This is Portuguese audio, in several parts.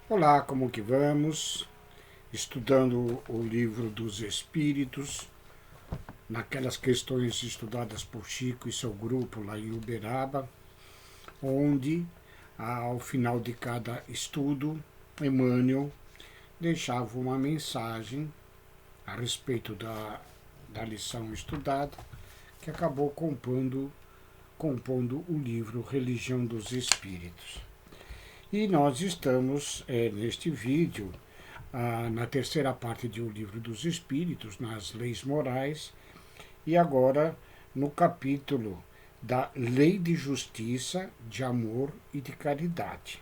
Olá, como que vamos? Estudando o livro dos Espíritos, naquelas questões estudadas por Chico e seu grupo lá em Uberaba, onde, ao final de cada estudo, Emmanuel deixava uma mensagem a respeito da lição estudada, que acabou compondo o livro Religião dos Espíritos. E nós estamos, neste vídeo, na terceira parte do Livro dos Espíritos, nas leis morais, e agora no capítulo da lei de justiça, de amor e de caridade.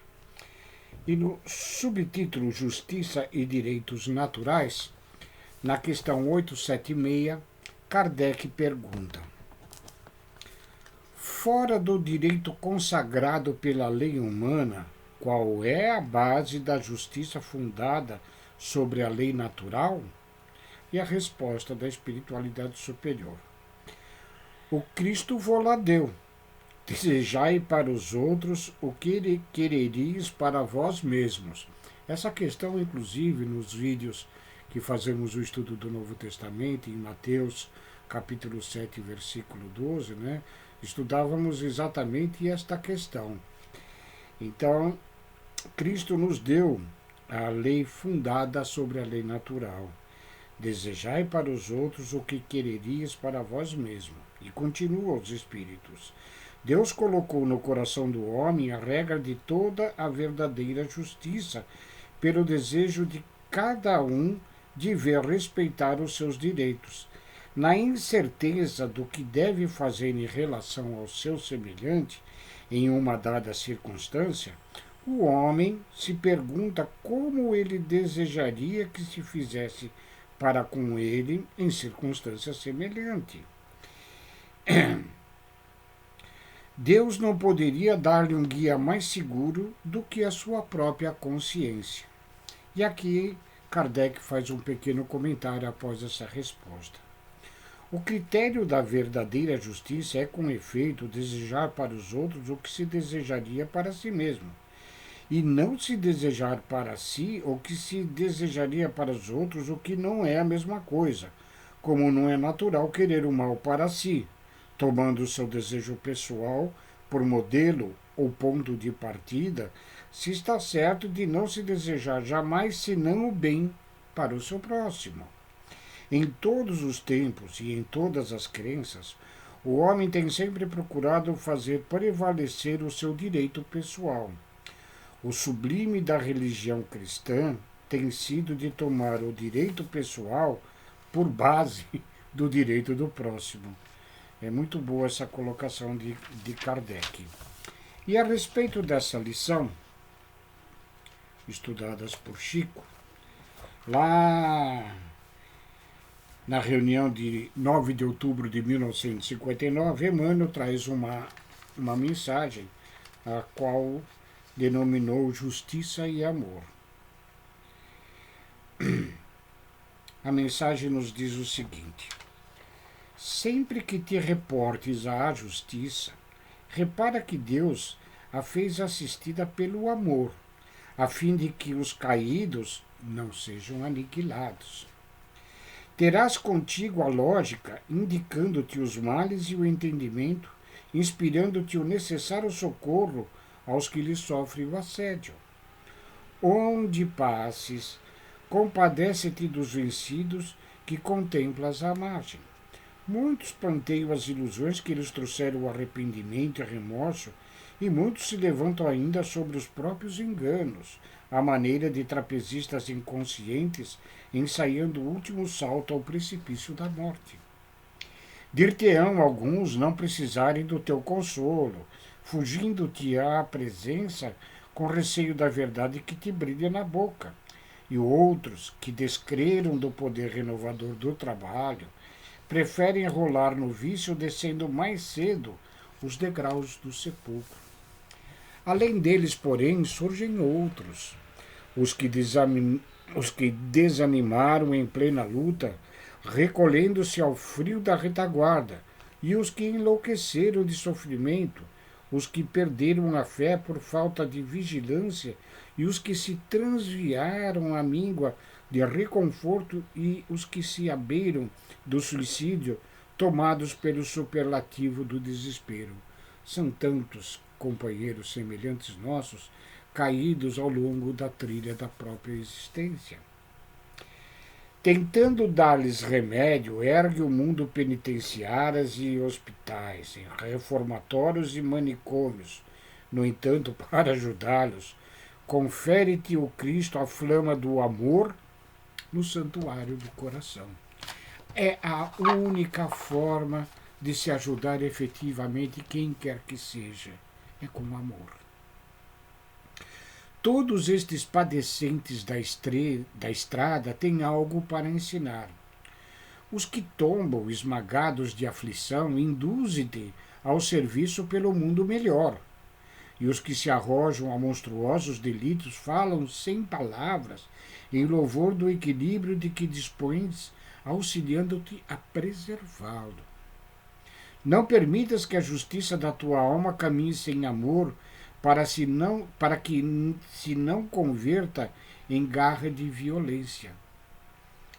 E no subtítulo Justiça e Direitos Naturais, na questão 876, Kardec pergunta: fora do direito consagrado pela lei humana, qual é a base da justiça fundada sobre a lei natural? E a resposta da espiritualidade superior: o Cristo vô-la deu. Desejai para os outros o que quereris para vós mesmos. Essa questão, inclusive, nos vídeos que fazemos o estudo do Novo Testamento, em Mateus, capítulo 7, versículo 12, estudávamos exatamente esta questão. Então, Cristo nos deu a lei fundada sobre a lei natural. Desejai para os outros o que quererias para vós mesmo. E continua os Espíritos. Deus colocou no coração do homem a regra de toda a verdadeira justiça, pelo desejo de cada um de ver respeitar os seus direitos. Na incerteza do que deve fazer em relação ao seu semelhante, em uma dada circunstância, o homem se pergunta como ele desejaria que se fizesse para com ele em circunstância semelhante. Deus não poderia dar-lhe um guia mais seguro do que a sua própria consciência. E aqui Kardec faz um pequeno comentário após essa resposta. O critério da verdadeira justiça é, com efeito, desejar para os outros o que se desejaria para si mesmo, e não se desejar para si o que se desejaria para os outros, o que não é a mesma coisa, como não é natural querer o mal para si, tomando o seu desejo pessoal por modelo ou ponto de partida, se está certo de não se desejar jamais senão o bem para o seu próximo. Em todos os tempos e em todas as crenças, o homem tem sempre procurado fazer prevalecer o seu direito pessoal. O sublime da religião cristã tem sido de tomar o direito pessoal por base do direito do próximo. É muito boa essa colocação de Kardec. E a respeito dessa lição, estudadas por Chico, lá na reunião de 9 de outubro de 1959, Emmanuel traz uma mensagem, a qual denominou Justiça e Amor. A mensagem nos diz o seguinte: sempre que te reportes à justiça, repara que Deus a fez assistida pelo amor, a fim de que os caídos não sejam aniquilados. Terás contigo a lógica, indicando-te os males e o entendimento, inspirando-te o necessário socorro aos que lhe sofrem o assédio. Onde passes, compadece-te dos vencidos que contemplas à margem. Muitos planteiam as ilusões que lhes trouxeram o arrependimento e remorso, e muitos se levantam ainda sobre os próprios enganos, à maneira de trapezistas inconscientes ensaiando o último salto ao precipício da morte. Dir-te-ão alguns não precisarem do teu consolo, fugindo-te à presença com receio da verdade que te brilha na boca, e outros, que descreram do poder renovador do trabalho, preferem rolar no vício descendo mais cedo os degraus do sepulcro. Além deles, porém, surgem outros, os que desanimaram em plena luta, recolhendo-se ao frio da retaguarda, e os que enlouqueceram de sofrimento, os que perderam a fé por falta de vigilância e os que se transviaram à míngua de reconforto e os que se aberam do suicídio, tomados pelo superlativo do desespero. São tantos companheiros semelhantes nossos, caídos ao longo da trilha da própria existência. Tentando dar-lhes remédio, ergue o mundo penitenciárias e hospitais, em reformatórios e manicômios. No entanto, para ajudá-los, confere-te o Cristo a flama do amor no santuário do coração. É a única forma de se ajudar efetivamente quem quer que seja. É com amor. Todos estes padecentes da estrada têm algo para ensinar. Os que tombam esmagados de aflição induzem-te ao serviço pelo mundo melhor. E os que se arrojam a monstruosos delitos falam sem palavras em louvor do equilíbrio de que dispões, auxiliando-te a preservá-lo. Não permitas que a justiça da tua alma caminhe sem amor, para que se não converta em garra de violência.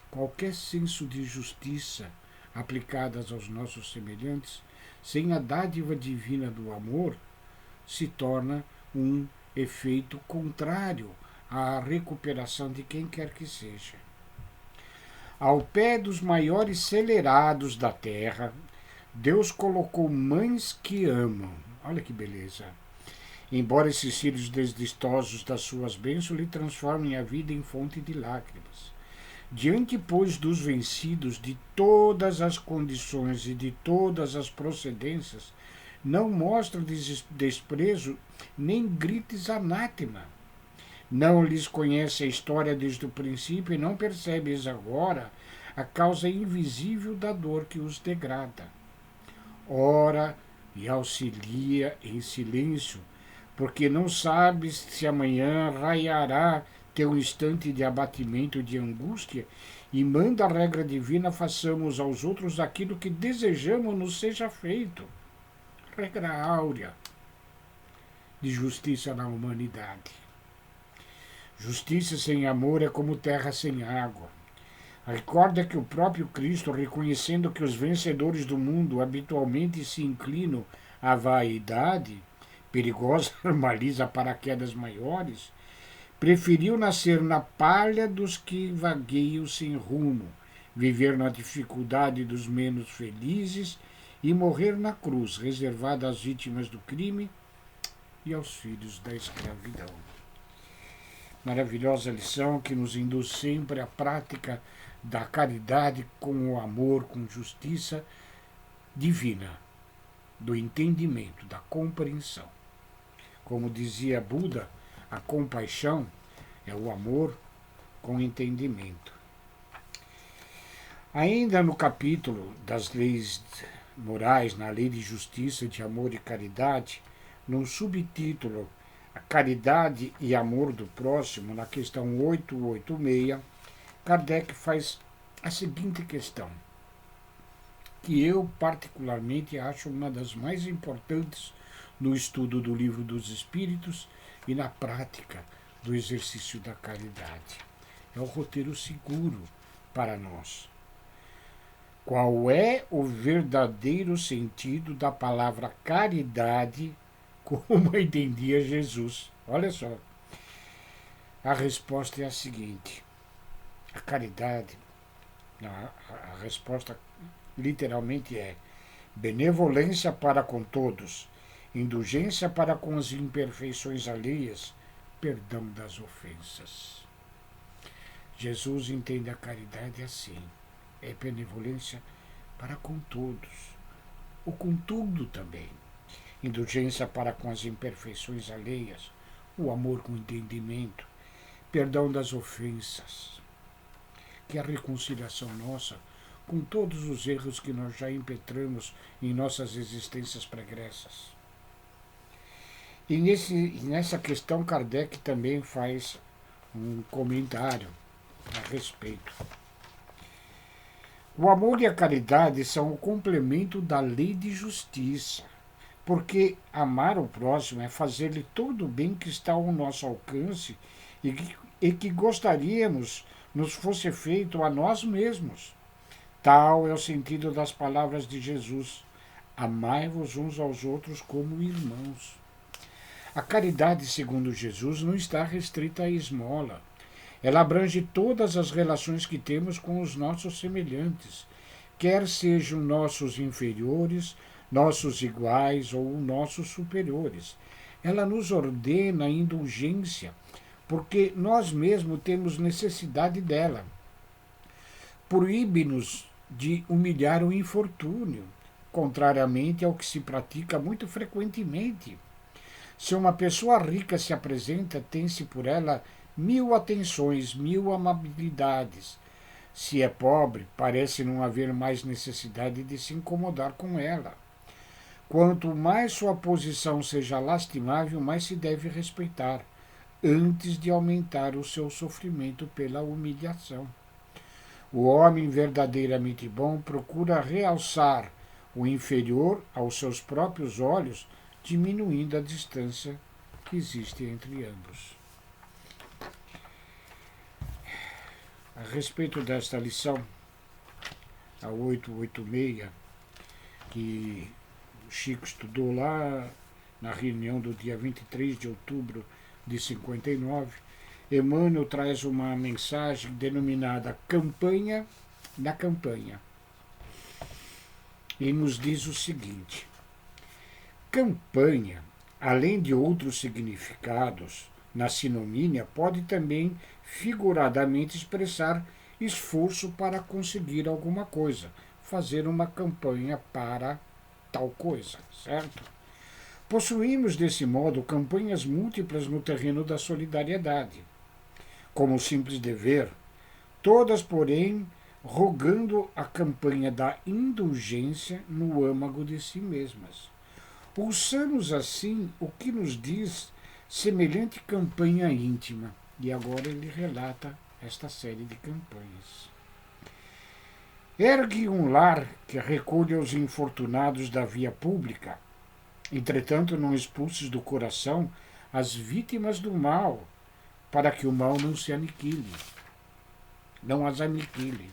Qualquer senso de justiça aplicadas aos nossos semelhantes, sem a dádiva divina do amor, se torna um efeito contrário à recuperação de quem quer que seja. Ao pé dos maiores celerados da terra, Deus colocou mães que amam. Olha que beleza! Embora esses filhos desdestosos das suas bênçãos lhe transformem a vida em fonte de lágrimas. Diante, pois, dos vencidos de todas as condições e de todas as procedências, não mostra desprezo, nem grites anátema. Não lhes conhece a história desde o princípio e não percebes agora a causa invisível da dor que os degrada. Ora e auxilia em silêncio, porque não sabes se amanhã raiará teu instante de abatimento e de angústia, e manda a regra divina, façamos aos outros aquilo que desejamos nos seja feito. Regra áurea de justiça na humanidade. Justiça sem amor é como terra sem água. Recorda que o próprio Cristo, reconhecendo que os vencedores do mundo habitualmente se inclinam à vaidade, perigosa armaliza paraquedas maiores, preferiu nascer na palha dos que vagueiam sem rumo, viver na dificuldade dos menos felizes e morrer na cruz, reservada às vítimas do crime e aos filhos da escravidão. Maravilhosa lição que nos induz sempre à prática da caridade com o amor, com justiça divina, do entendimento, da compreensão. Como dizia Buda, a compaixão é o amor com entendimento. Ainda no capítulo das leis morais, na lei de justiça, de amor e caridade, num subtítulo, a caridade e amor do próximo, na questão 886, Kardec faz a seguinte questão, que eu particularmente acho uma das mais importantes no estudo do Livro dos Espíritos e na prática do exercício da caridade. É o roteiro seguro para nós. Qual é o verdadeiro sentido da palavra caridade, como a entendia Jesus? Olha só. A resposta é a seguinte. A caridade, a resposta literalmente é benevolência para com todos, indulgência para com as imperfeições alheias, perdão das ofensas. Jesus entende a caridade assim. É benevolência para com todos, ou com tudo também. Indulgência para com as imperfeições alheias, o amor com entendimento, perdão das ofensas, que é a reconciliação nossa com todos os erros que nós já impetramos em nossas existências pregressas. E nessa questão, Kardec também faz um comentário a respeito. O amor e a caridade são o complemento da lei de justiça. porque amar o próximo é fazer-lhe todo o bem que está ao nosso alcance e que gostaríamos nos fosse feito a nós mesmos. Tal é o sentido das palavras de Jesus: amai-vos uns aos outros como irmãos. A caridade, segundo Jesus, não está restrita à esmola. Ela abrange todas as relações que temos com os nossos semelhantes, quer sejam nossos inferiores, nossos iguais ou nossos superiores. Ela nos ordena a indulgência, porque nós mesmos temos necessidade dela. Proíbe-nos de humilhar o infortúnio, contrariamente ao que se pratica muito frequentemente. Se uma pessoa rica se apresenta, tem-se por ela 1000 atenções, 1000 amabilidades. Se é pobre, parece não haver mais necessidade de se incomodar com ela. Quanto mais sua posição seja lastimável, mais se deve respeitar, antes de aumentar o seu sofrimento pela humilhação. O homem verdadeiramente bom procura realçar o inferior aos seus próprios olhos, diminuindo a distância que existe entre ambos. A respeito desta lição, a 886, que o Chico estudou lá na reunião do dia 23 de outubro de 59, Emmanuel traz uma mensagem denominada Campanha na Campanha. E nos diz o seguinte: campanha, além de outros significados, na sinonímia, pode também figuradamente expressar esforço para conseguir alguma coisa, fazer uma campanha para tal coisa, certo? Possuímos, desse modo, campanhas múltiplas no terreno da solidariedade, como simples dever, todas, porém, rogando a campanha da indulgência no âmago de si mesmas. Pulsamos assim o que nos diz semelhante campanha íntima, e agora ele relata esta série de campanhas. Ergue um lar que recolha os infortunados da via pública, entretanto não expulses do coração as vítimas do mal, para que o mal não se aniquile, não as aniquile.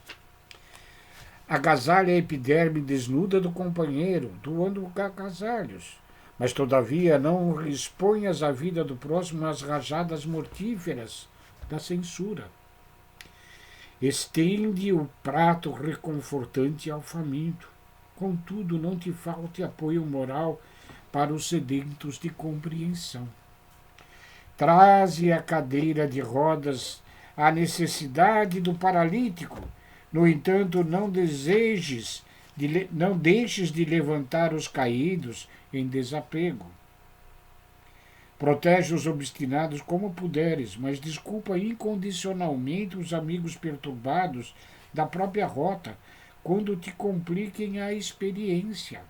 Agasalha a epiderme desnuda do companheiro, doando agasalhos, mas todavia não exponhas a vida do próximo às rajadas mortíferas da censura. Estende o prato reconfortante ao faminto, contudo não te falte apoio moral para os sedentos de compreensão. Traze a cadeira de rodas à necessidade do paralítico, no entanto não deixes de levantar os caídos em desapego. Protege os obstinados como puderes, mas desculpa incondicionalmente os amigos perturbados da própria rota, quando te compliquem a experiência.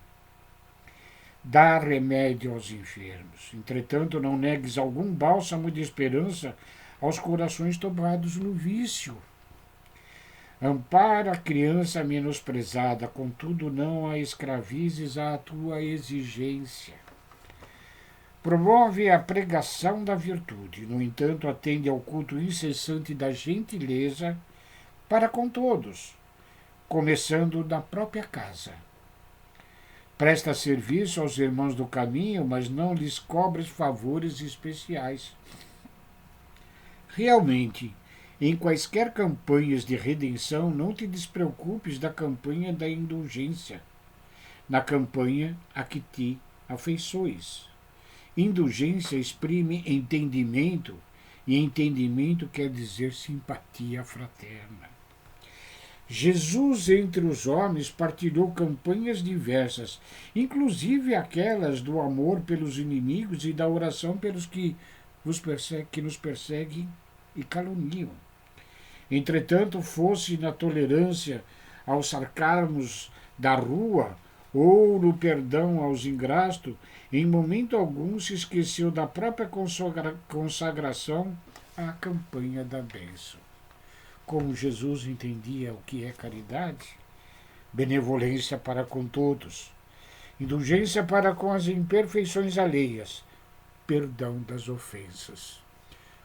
Dá remédio aos enfermos. Entretanto, não negues algum bálsamo de esperança aos corações tomados no vício. Ampara a criança menosprezada, contudo não a escravizes à tua exigência. Promove a pregação da virtude, no entanto, atende ao culto incessante da gentileza para com todos, começando na própria casa. Presta serviço aos irmãos do caminho, mas não lhes cobres favores especiais. Realmente, em quaisquer campanhas de redenção, não te despreocupes da campanha da indulgência, na campanha a que te afeiçoes. Indulgência exprime entendimento, e entendimento quer dizer simpatia fraterna. Jesus entre os homens partilhou campanhas diversas, inclusive aquelas do amor pelos inimigos e da oração pelos que nos perseguem e caluniam. Entretanto, fosse na tolerância aos sarcasmos da rua ou no perdão aos ingratos, em momento algum se esqueceu da própria consagração à campanha da bênção. Como Jesus entendia o que é caridade? Benevolência para com todos. indulgência para com as imperfeições alheias, perdão das ofensas.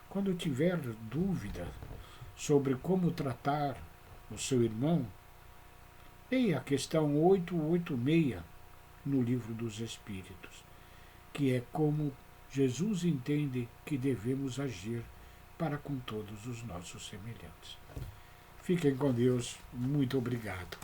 Quando tiver dúvida sobre como tratar o seu irmão, leia a questão 886 no Livro dos Espíritos, que é como Jesus entende que devemos agir para com todos os nossos semelhantes. Fiquem com Deus. Muito obrigado.